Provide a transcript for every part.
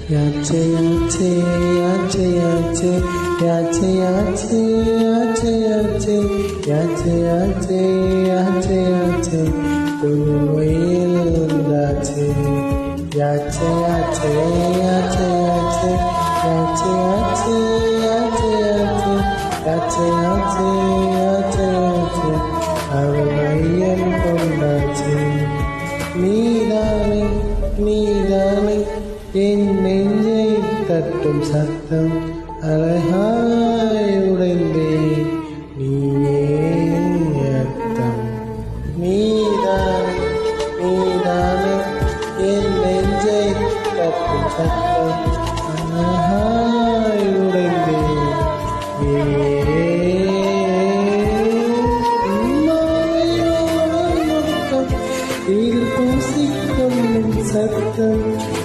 யாச்சே யாச்சே யாச்சே யாச்சே யாச்சே யாச்சே யாச்சே யாச்சே யாச்சே யாச்சே யாச்சே யாச்சே புதுமையில் உண்டாச்சே யாச்சே யாச்சே யாச்சே யாச்சே யாச்சே யாச்சே யாச்சே யாச்சே யாச்சே யாச்சே யாச்சே அவள் மையம் கொண்டாச்சே நீதானே நீதானே என் நெஞ்சை தட்டும் சத்தம் அழகாய் உடைந்தே நீயே அர்த்தம் நீதானே நீதானே என் நெஞ்சை தட்டும் சத்தம் அழகாய் உடைந்தே பூசிக்கும் சத்தம்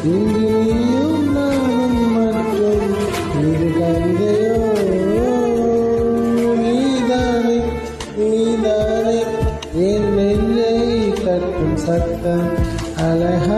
இங்கேயும் நானும் மற்றும் இது கந்தையோ நீதானே நீதானே என் நெஞ்சை கட்டும் சத்தம் அழகா